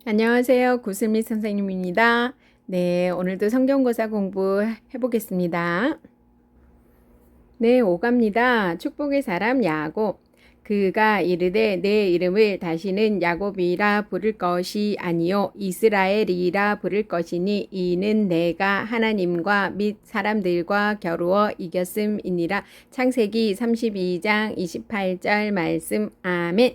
안녕하세요. 구슬미 선생님입니다. 네, 오늘도 성경고사 공부해 보겠습니다. 네, 오갑니다. 축복의 사람 야곱. 그가 이르되 내 이름을 다시는 야곱이라 부를 것이 아니요 이스라엘이라 부를 것이니 이는 내가 하나님과 및 사람들과 겨루어 이겼음이니라. 창세기 32장 28절 말씀. 아멘.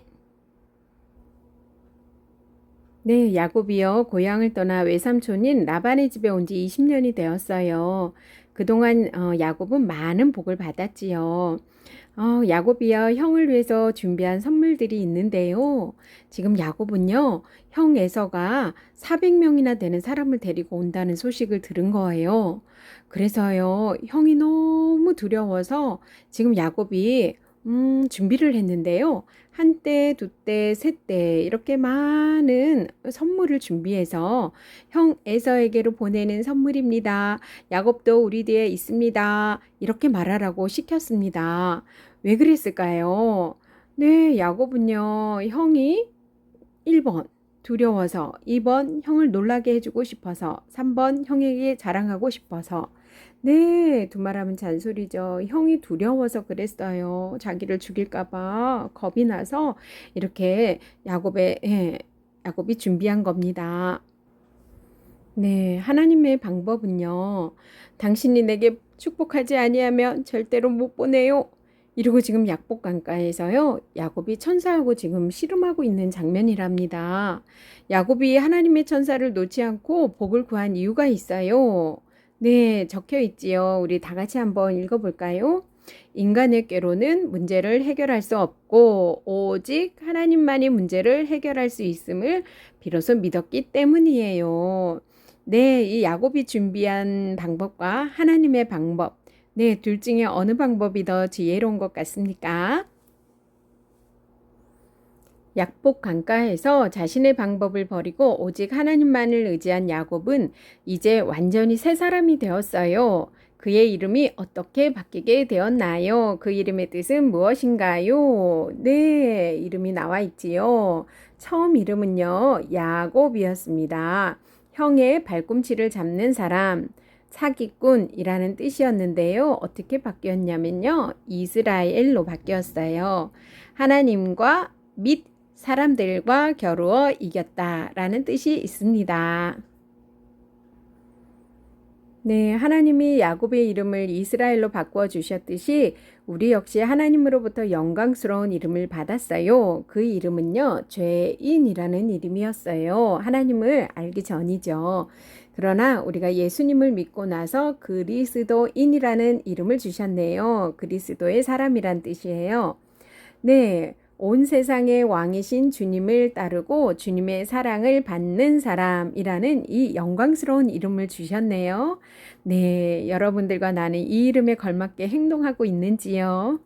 네, 야곱이요. 고향을 떠나 외삼촌인 라반의 집에 온 지 20년이 되었어요. 그동안 야곱은 많은 복을 받았지요. 야곱이요. 형을 위해서 준비한 선물들이 있는데요. 지금 야곱은요. 형 에서가 400명이나 되는 사람을 데리고 온다는 소식을 들은 거예요. 그래서요. 형이 너무 두려워서 지금 야곱이 준비를 했는데요. 한 대, 두 대, 세 대 이렇게 많은 선물을 준비해서 형 에서에게로 보내는 선물입니다. 야곱도 우리 뒤에 있습니다. 이렇게 말하라고 시켰습니다. 왜 그랬을까요? 네, 야곱은요. 형이 1번 두려워서, 2번 형을 놀라게 해주고 싶어서, 3번 형에게 자랑하고 싶어서. 네, 두말하면 잔소리죠. 형이 두려워서 그랬어요. 자기를 죽일까봐 겁이 나서 이렇게 야곱이 준비한 겁니다. 네, 하나님의 방법은요. 당신이 내게 축복하지 아니하면 절대로 못 보내요. 이러고 지금 약복 강가에서요. 야곱이 천사하고 지금 씨름하고 있는 장면이랍니다. 야곱이 하나님의 천사를 놓지 않고 복을 구한 이유가 있어요. 네, 적혀 있지요. 우리 다 같이 한번 읽어볼까요? 인간의 꾀로는 문제를 해결할 수 없고 오직 하나님만이 문제를 해결할 수 있음을 비로소 믿었기 때문이에요. 네, 이 야곱이 준비한 방법과 하나님의 방법. 네, 둘 중에 어느 방법이 더 지혜로운 것 같습니까? 약복 강가에서 자신의 방법을 버리고 오직 하나님만을 의지한 야곱은 이제 완전히 새 사람이 되었어요. 그의 이름이 어떻게 바뀌게 되었나요? 그 이름의 뜻은 무엇인가요? 네, 이름이 나와 있지요. 처음 이름은요, 야곱이었습니다. 형의 발꿈치를 잡는 사람, 사기꾼이라는 뜻이었는데요. 어떻게 바뀌었냐면요, 이스라엘로 바뀌었어요. 하나님과 및 사람들과 겨루어 이겼다라는 뜻이 있습니다. 네, 하나님이 야곱의 이름을 이스라엘로 바꾸어 주셨듯이 우리 역시 하나님으로부터 영광스러운 이름을 받았어요. 그 이름은요, 죄인이라는 이름이었어요. 하나님을 알기 전이죠. 그러나 우리가 예수님을 믿고 나서 그리스도인이라는 이름을 주셨네요. 그리스도의 사람이란 뜻이에요. 네, 온 세상의 왕이신 주님을 따르고 주님의 사랑을 받는 사람이라는 이 영광스러운 이름을 주셨네요. 네, 여러분들과 나는 이 이름에 걸맞게 행동하고 있는지요?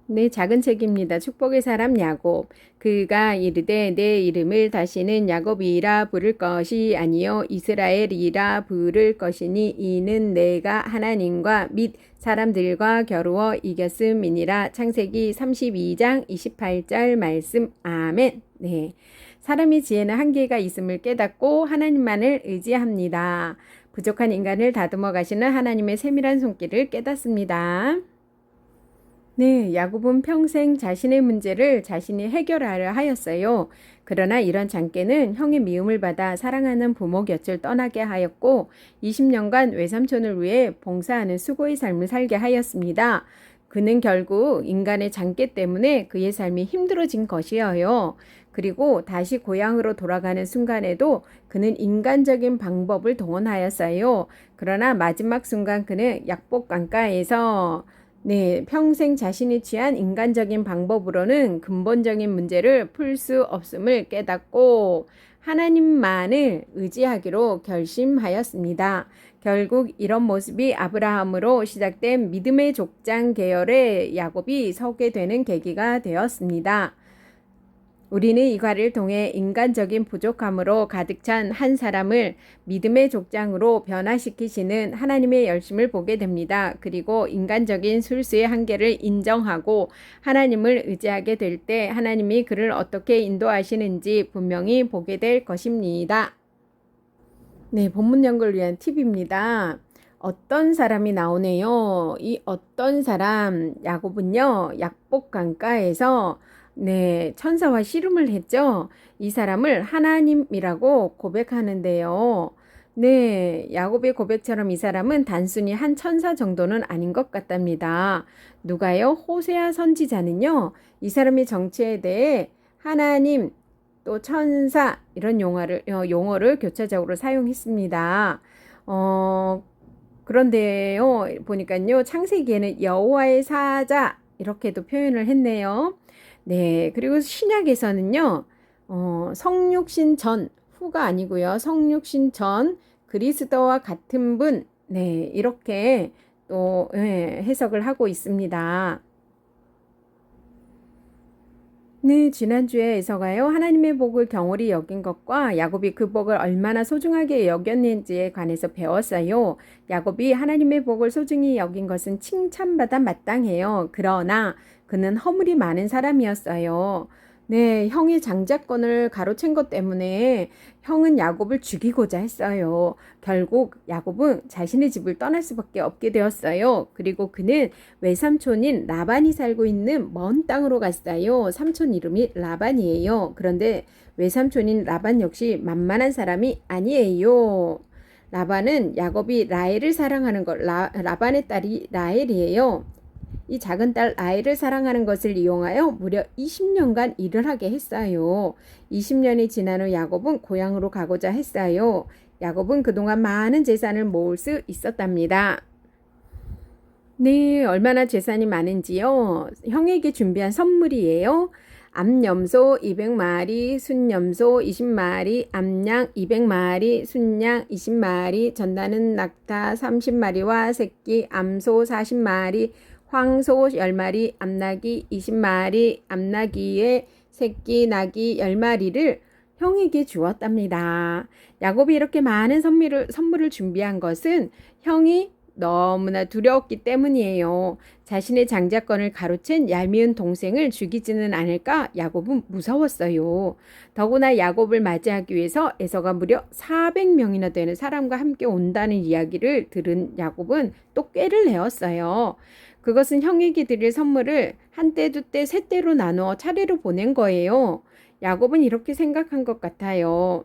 네, 작은 책입니다. 축복의 사람 야곱. 그가 이르되 내 이름을 다시는 야곱이라 부를 것이 아니요 이스라엘이라 부를 것이니 이는 내가 하나님과 및 사람들과 겨루어 이겼음이니라. 창세기 32장 28절 말씀. 아멘. 네. 사람의 지혜는 한계가 있음을 깨닫고 하나님만을 의지합니다. 부족한 인간을 다듬어 가시는 하나님의 세밀한 손길을 깨닫습니다. 네, 야곱은 평생 자신의 문제를 자신이 해결하려 하였어요. 그러나 이런 장깨는 형의 미움을 받아 사랑하는 부모 곁을 떠나게 하였고 20년간 외삼촌을 위해 봉사하는 수고의 삶을 살게 하였습니다. 그는 결국 인간의 장깨 때문에 그의 삶이 힘들어진 것이어요. 그리고 다시 고향으로 돌아가는 순간에도 그는 인간적인 방법을 동원하였어요. 그러나 마지막 순간 그는 약복 강가에서 네, 평생 자신이 취한 인간적인 방법으로는 근본적인 문제를 풀 수 없음을 깨닫고 하나님만을 의지하기로 결심하였습니다. 결국 이런 모습이 아브라함으로 시작된 믿음의 족장 계열의 야곱이 서게 되는 계기가 되었습니다. 우리는 이 과를 통해 인간적인 부족함으로 가득 찬 한 사람을 믿음의 족장으로 변화시키시는 하나님의 열심을 보게 됩니다. 그리고 인간적인 술수의 한계를 인정하고 하나님을 의지하게 될 때 하나님이 그를 어떻게 인도하시는지 분명히 보게 될 것입니다. 네, 본문 연구를 위한 팁입니다. 어떤 사람이 나오네요. 이 어떤 사람, 야곱은요, 약복 강가에서 천사와 씨름을 했죠. 이 사람을 하나님이라고 고백하는데요. 야곱의 고백처럼 이 사람은 단순히 한 천사 정도는 아닌 것 같답니다. 누가요? 호세아 선지자는요, 이 사람의 정체에 대해 하나님, 또 천사 이런 용어를 교차적으로 사용했습니다. 그런데요, 보니까요, 창세기에는 여호와의 사자 이렇게도 표현을 했네요. 그리고 신약에서는요, 성육신 전, 후가 아니고요, 성육신 전 그리스도와 같은 분, 이렇게 또 해석을 하고 있습니다. 지난주에 에서가요, 하나님의 복을 경홀히 여긴 것과 야곱이 그 복을 얼마나 소중하게 여겼는지에 관해서 배웠어요. 야곱이 하나님의 복을 소중히 여긴 것은 칭찬받아 마땅해요. 그러나 그는 허물이 많은 사람이었어요. 형의 장자권을 가로챈 것 때문에 형은 야곱을 죽이고자 했어요. 결국 야곱은 자신의 집을 떠날 수밖에 없게 되었어요. 그리고 그는 외삼촌인 라반이 살고 있는 먼 땅으로 갔어요. 삼촌 이름이 라반이에요. 그런데 외삼촌인 라반 역시 만만한 사람이 아니에요. 라반은 야곱이 라헬을 사랑하는 것, 라반의 딸이 라헬이에요. 이 작은 딸 라헬을 사랑하는 것을 이용하여 무려 20년간 일을 하게 했어요. 20년이 지난 후 야곱은 고향으로 가고자 했어요. 야곱은 그동안 많은 재산을 모을 수 있었답니다. 얼마나 재산이 많은지요? 형에게 준비한 선물이에요. 암염소 200마리, 순염소 20마리, 암양 200마리, 순양 20마리, 전나는 낙타 30마리와 새끼 암소 40마리, 황소 10마리, 암나귀 20마리, 암나귀의 새끼 나귀 10마리를 형에게 주었답니다. 야곱이 이렇게 많은 선물을 준비한 것은 형이 너무나 두려웠기 때문이에요. 자신의 장자권을 가로챈 얄미운 동생을 죽이지는 않을까 야곱은 무서웠어요. 더구나 야곱을 맞이하기 위해서 에서가 무려 400명이나 되는 사람과 함께 온다는 이야기를 들은 야곱은 또 꾀를 내었어요. 그것은 형에게 드릴 선물을 한때, 두때, 세때로 나누어 차례로 보낸 거예요. 야곱은 이렇게 생각한 것 같아요.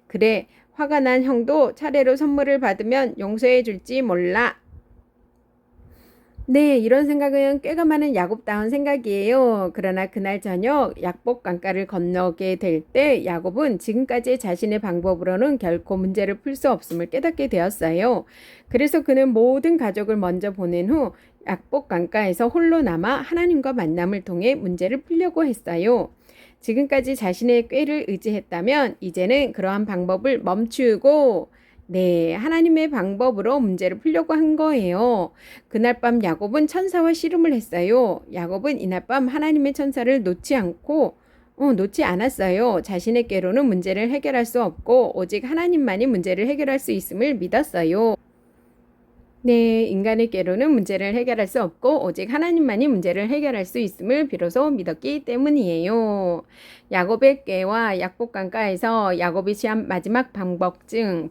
그래, 화가 난 형도 차례로 선물을 받으면 용서해 줄지 몰라. 이런 생각은 꾀가 많은 야곱다운 생각이에요. 그러나 그날 저녁 약복 강가를 건너게 될 때 야곱은 지금까지 자신의 방법으로는 결코 문제를 풀 수 없음을 깨닫게 되었어요. 그래서 그는 모든 가족을 먼저 보낸 후 약복 강가에서 홀로 남아 하나님과 만남을 통해 문제를 풀려고 했어요. 지금까지 자신의 꾀를 의지했다면 이제는 그러한 방법을 멈추고 하나님의 방법으로 문제를 풀려고 한 거예요. 그날 밤 야곱은 천사와 씨름을 했어요. 야곱은 이날 밤 하나님의 천사를 놓지 않았어요. 자신의 꾀로는 문제를 해결할 수 없고 오직 하나님만이 문제를 해결할 수 있음을 믿었어요. 인간의 꾀로는 문제를 해결할 수 없고 오직 하나님만이 문제를 해결할 수 있음을 비로소 믿었기 때문이에요. 야곱의 꾀와 약복 강가에서 야곱이 취한 마지막 방법 중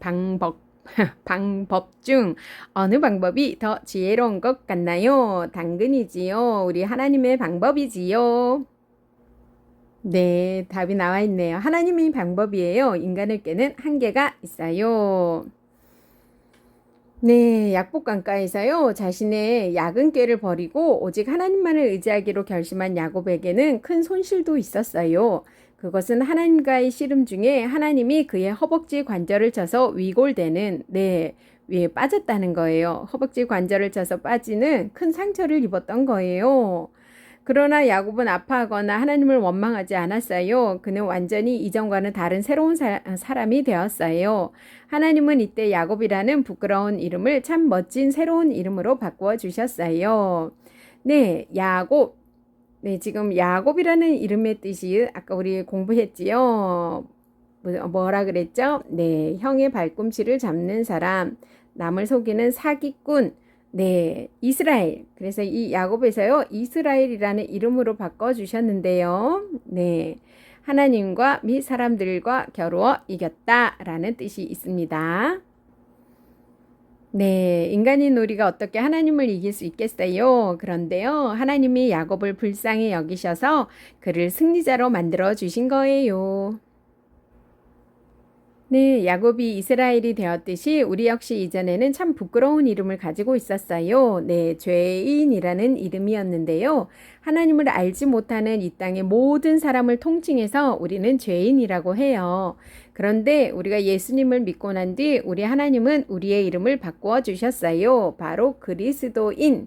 어느 방법이 더 지혜로운 것 같나요? 당근이지요. 우리 하나님의 방법이지요. 답이 나와 있네요. 하나님의 방법이에요. 인간의 꾀는 한계가 있어요. 약복 강가에서요, 자신의 야근 꾀를 버리고 오직 하나님만을 의지하기로 결심한 야곱에게는 큰 손실도 있었어요. 그것은 하나님과의 씨름 중에 하나님이 그의 허벅지 관절을 쳐서 위골되는, 위에 빠졌다는 거예요. 허벅지 관절을 쳐서 빠지는 큰 상처를 입었던 거예요. 그러나 야곱은 아파하거나 하나님을 원망하지 않았어요. 그는 완전히 이전과는 다른 새로운 사람이 되었어요. 하나님은 이때 야곱이라는 부끄러운 이름을 참 멋진 새로운 이름으로 바꾸어 주셨어요. 야곱. 네, 지금 야곱이라는 이름의 뜻이 아까 우리 공부했지요. 뭐라 그랬죠? 네, 형의 발꿈치를 잡는 사람, 남을 속이는 사기꾼, 네, 이스라엘. 그래서 이 야곱에서요, 이스라엘이라는 이름으로 바꿔주셨는데요. 네, 하나님과 및 사람들과 겨루어 이겼다라는 뜻이 있습니다. 네, 인간인 우리가 어떻게 하나님을 이길 수 있겠어요? 그런데요, 하나님이 야곱을 불쌍히 여기셔서 그를 승리자로 만들어 주신 거예요. 네, 야곱이 이스라엘이 되었듯이 우리 역시 이전에는 참 부끄러운 이름을 가지고 있었어요. 네, 죄인이라는 이름이었는데요. 하나님을 알지 못하는 이 땅의 모든 사람을 통칭해서 우리는 죄인이라고 해요. 그런데 우리가 예수님을 믿고 난 뒤 우리 하나님은 우리의 이름을 바꾸어 주셨어요. 바로 그리스도인이라는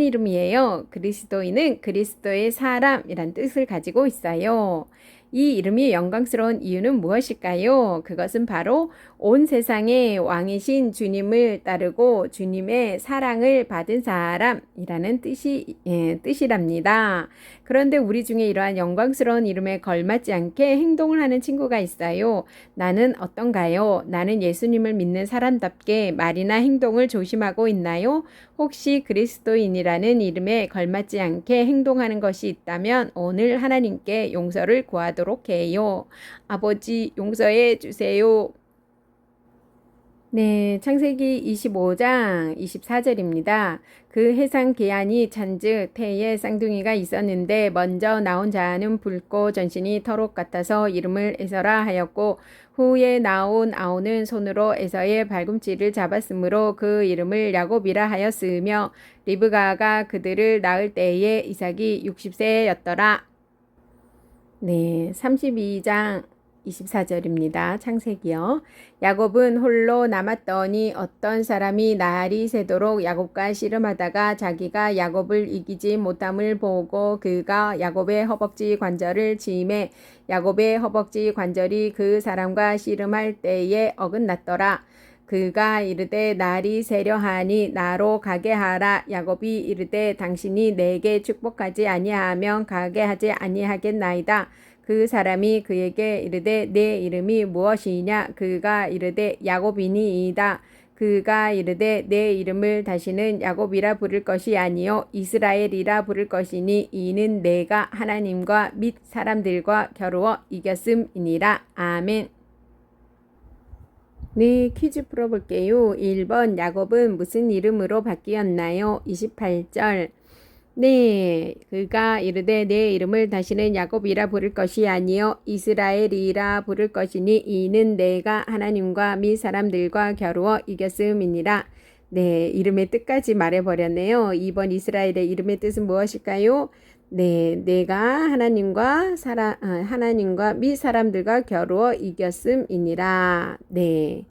이름이에요. 그리스도인은 그리스도의 사람이란 뜻을 가지고 있어요. 이 이름이 영광스러운 이유는 무엇일까요? 그것은 바로 온 세상의 왕이신 주님을 따르고 주님의 사랑을 받은 사람이라는 뜻이랍니다. 그런데 우리 중에 이러한 영광스러운 이름에 걸맞지 않게 행동을 하는 친구가 있어요. 나는 어떤가요? 나는 예수님을 믿는 사람답게 말이나 행동을 조심하고 있나요? 혹시 그리스도인이라는 이름에 걸맞지 않게 행동하는 것이 있다면 오늘 하나님께 용서를 구하도록 해요. 아버지 용서해 주세요. 네, 창세기 25장 24절입니다. 그 해상 계안이 찬즉 태에 쌍둥이가 있었는데 먼저 나온 자는 붉고 전신이 털옷 같아서 이름을 에서라 하였고 후에 나온 아우는 손으로 에서의 발꿈치를 잡았으므로 그 이름을 야곱이라 하였으며 리브가가 그들을 낳을 때에 이삭이 60세였더라. 네, 32장 24절입니다. 창세기요. 야곱은 홀로 남았더니 어떤 사람이 날이 새도록 야곱과 씨름하다가 자기가 야곱을 이기지 못함을 보고 그가 야곱의 허벅지 관절을 치매 야곱의 허벅지 관절이 그 사람과 씨름할 때에 어긋났더라. 그가 이르되 날이 새려 하니 나로 가게 하라. 야곱이 이르되 당신이 내게 축복하지 아니하면 가게 하지 아니하겠나이다. 그 사람이 그에게 이르되 내 이름이 무엇이냐? 그가 이르되 야곱이니이다. 그가 이르되 내 이름을 다시는 야곱이라 부를 것이 아니요 이스라엘이라 부를 것이니 이는 내가 하나님과 및 사람들과 겨루어 이겼음이니라. 아멘. 네, 퀴즈 풀어볼게요. 1번 야곱은 무슨 이름으로 바뀌었나요? 28절. 네, 그가 이르되 내 이름을 다시는 야곱이라 부를 것이 아니요 이스라엘이라 부를 것이니 이는 내가 하나님과 및 사람들과 겨루어 이겼음이니라. 네, 이름의 뜻까지 말해버렸네요. 2번 이스라엘의 이름의 뜻은 무엇일까요? 네, 내가 하나님과 및 사람들과 겨루어 이겼음이니라. 네.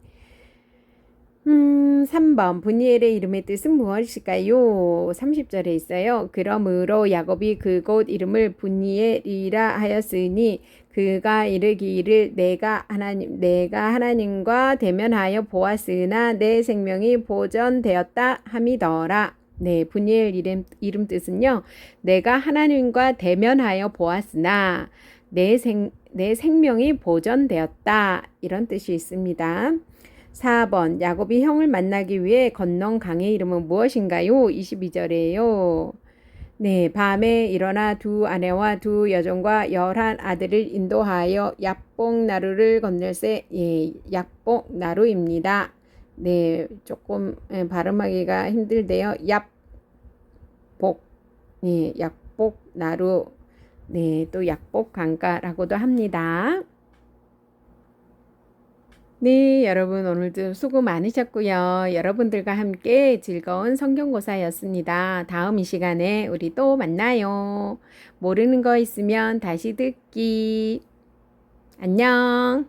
3번 분이엘의 이름의 뜻은 무엇일까요? 30절에 있어요. 그러므로 야곱이 그곳 이름을 분이엘이라 하였으니 그가 이르기를 내가 하나님과 대면하여 보았으나 내 생명이 보존되었다 함이더라. 네, 분이엘 이름 뜻은요. 내가 하나님과 대면하여 보았으나 내 생명이 보존되었다. 이런 뜻이 있습니다. 4번 야곱이 형을 만나기 위해 건넌 강의 이름은 무엇인가요? 22절이에요. 네, 밤에 일어나 두 아내와 두 여종과 11 아들을 인도하여 약복나루를 건널세. 예, 약복나루입니다. 네, 조금 발음하기가 힘들대요. 약복, 네, 약복나루, 네, 또 약복강가라고도 합니다. 네, 여러분 오늘도 수고 많으셨고요. 여러분들과 함께 즐거운 성경고사였습니다. 다음 이 시간에 우리 또 만나요. 모르는 거 있으면 다시 듣기. 안녕.